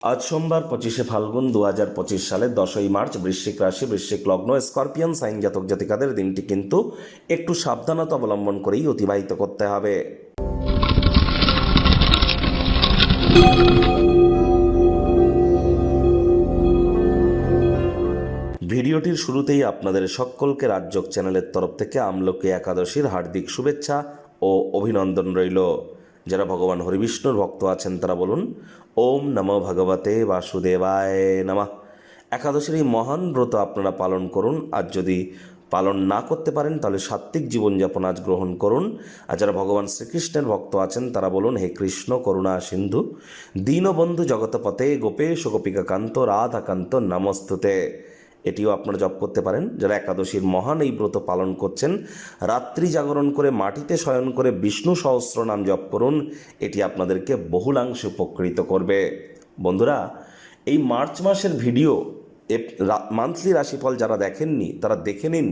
আজ সোমবার 25শে ফাল্গুন 2025 সালের 10ই মার্চ, বৃশ্চিক রাশি, বৃশ্চিক লগ্ন, স্করপিয়ন সাইন জাতক জাতিকাদের দিনটি কিন্তু একটু সাবধানতা অবলম্বন করেই অতিবাহিত করতে হবে। ভিডিওটির শুরুতেই আপনাদের সকলকে রাজযোগ চ্যানেলের তরফ থেকে আমলকি একাদশীর হার্দিক শুভেচ্ছা ও অভিনন্দন রইল। যারা ভগবান হরিবিষ্ণুর ভক্ত আছেন তারা বলুন ওম নমো ভগবতে বাসুদেবায় নমঃ। একাদশীর এই মহান ব্রত আপনারা পালন করুন। আজ যদি পালন না করতে পারেন তাহলে সাত্ত্বিক জীবনযাপন আজ গ্রহণ করুন। আর যারা ভগবান শ্রীকৃষ্ণের ভক্ত আছেন তারা বলুন হে কৃষ্ণ করুণা সিন্ধু দীনবন্ধু জগতপতে গোপেশ গোপিকাকান্ত রাধাকান্ত নমস্তুতে। এটিও আপনারা জপ করতে পারেন। যারা একাদশীর মহান এই ব্রত পালন করছেন, রাত্রি জাগরণ করে মাটিতে শয়ন করে বিষ্ণু সহস্র নাম জপ করুন। এটি আপনাদেরকে বহুলাংশে উপকৃত করবে। বন্ধুরা, এই মার্চ মাসের ভিডিও মান্থলি রাশিফল যারা দেখেননি তারা দেখে নিন।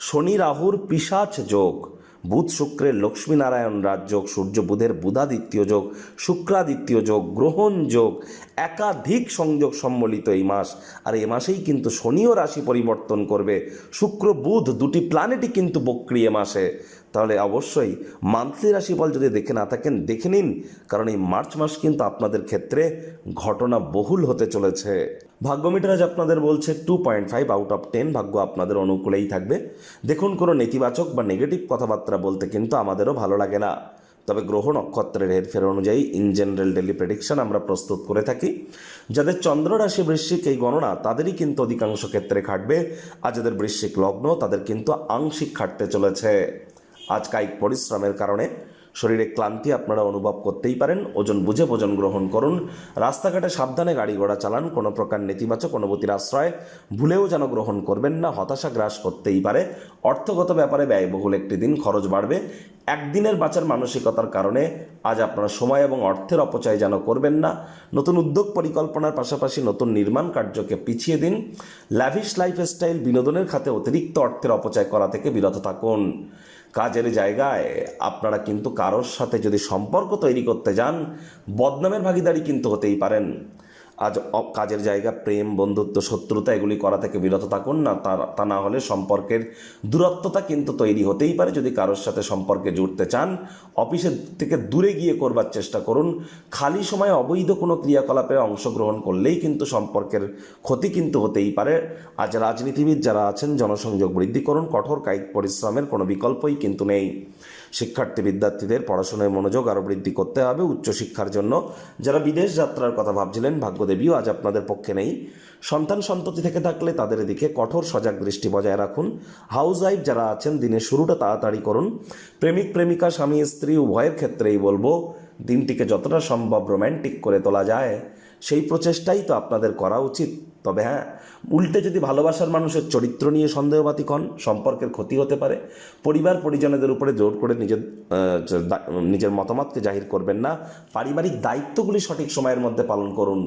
শনি রাহুর পিশাচ যোগ, বুধ শুক্রের লক্ষ্মীনারায়ণ রাজযোগ, সূর্য বুধের বুধাদিত্য যোগ, শুক্রাদিত্য যোগ, গ্রহণ যোগ, একাধিক সংযোগ সম্মিলিত এই মাস। আর এ মাসেই কিন্তু শনিও রাশি পরিবর্তন করবে। শুক্র বুধ দুটি প্ল্যানেটই কিন্তু বক্রী এ মাসে। তাহলে অবশ্যই মান্থলি রাশিফল যদি দেখে না থাকেন দেখে নিন, কারণ এই মার্চ মাস কিন্তু আপনাদের ক্ষেত্রে ঘটনা বহুল হতে চলেছে। ভাগ্যমিটার আজ আপনাদের বলছে 2.5 আউট অফ 10। ভাগ্য আপনাদের অনুকূলেই থাকবে। দেখুন, কোনো নেতিবাচক বা নেগেটিভ কথাবার্তা বলতে কিন্তু আমাদেরও ভালো লাগে না, তবে গ্রহ নক্ষত্রের হেরফের অনুযায়ী ইন জেনারেল ডেলি প্রেডিকশন আমরা প্রস্তুত করে থাকি। যাদের চন্দ্র রাশি বৃশ্চিক, এই গণনা তাদেরই কিন্তু অধিকাংশ ক্ষেত্রে খাটবে। আর যাদের বৃশ্চিক লগ্ন তাদের কিন্তু আংশিক খাটতে চলেছে। আজ কায়িক পরিশ্রমের কারণে শরীরে ক্লান্তি আপনারা অনুভব করতেই পারেন। ওজন বুঝে ভোজন গ্রহণ করুন। রাস্তাঘাটে সাবধানে গাড়ি ঘোড়া চালান। কোনো প্রকার নেতিবাচক অনুভূতির আশ্রয় ভুলেও যেন গ্রহণ করবেন না, হতাশা গ্রাস করতেই পারে। অর্থগত ব্যাপারে ব্যয়বহুল একটি দিন, খরচ বাড়বে। একদিনের বাঁচার মানসিকতার কারণে আজ আপনারা সময় এবং অর্থের অপচয় যেন করবেন না। নতুন উদ্যোগ পরিকল্পনার পাশাপাশি নতুন নির্মাণ কার্যকে পিছিয়ে দিন। ল্যাভিশ লাইফস্টাইল বিনোদনের খাতে অতিরিক্ত অর্থের অপচয় করা থেকে বিরত থাকুন। কাজের জায়গায় আপনারা কিন্তু কারোর সাথে যদি সম্পর্ক তৈরি করতে যান, বদনামের ভাগীদারি কিন্তু হতেই পারেন। আজ কাজের জায়গা প্রেম, বন্ধুত্ব, শত্রুতা এগুলি করা থেকে বিরত থাকুন না। তা না হলে সম্পর্কের দূরত্বতা কিন্তু তৈরি হতেই পারে। যদি কারোর সাথে সম্পর্কে জুড়তে চান, অফিসের থেকে দূরে গিয়ে করবার চেষ্টা করুন। খালি সময়ে অবৈধ কোনো ক্রিয়াকলাপে অংশগ্রহণ করলেই কিন্তু সম্পর্কের ক্ষতি কিন্তু হতেই পারে। আজ রাজনীতিবিদ যারা আছেন, জনসংযোগ বৃদ্ধি করুন। কঠোর কায়িক পরিশ্রমের কোনো বিকল্পই কিন্তু নেই। শিক্ষার্থী বিদ্যার্থীদের পড়াশোনায় মনোযোগ আরও বৃদ্ধি করতে হবে উচ্চশিক্ষার জন্য। যারা বিদেশ যাত্রার কথা ভাবছিলেন, ভাগ্যদেবীও আজ আপনাদের পক্ষে নেই। সন্তান সন্ততি থেকে থাকলে তাদের দিকে কঠোর সজাগ দৃষ্টি বজায় রাখুন। হাউস ওয়াইফ যারা আছেন, দিনের শুরুটা তাড়াতাড়ি করুন। প্রেমিক প্রেমিকা, স্বামী স্ত্রী উভয়ের ক্ষেত্রেই বলবো দিনটিকে যতটা সম্ভব রোম্যান্টিক করে তোলা যায় সেই প্রচেষ্টাই তো আপনাদের করা উচিত। তবে হ্যাঁ, উল্টে যদি ভালোবাসার মানুষের চরিত্র নিয়ে সন্দেহবাতিক হন, সম্পর্কের ক্ষতি হতে পারে। পরিবার পরিজনদের উপরে জোর করে নিজের মতামতকে জাহির করবেন না। পারিবারিক দায়িত্বগুলি সঠিক সময়ের মধ্যে পালন করুন।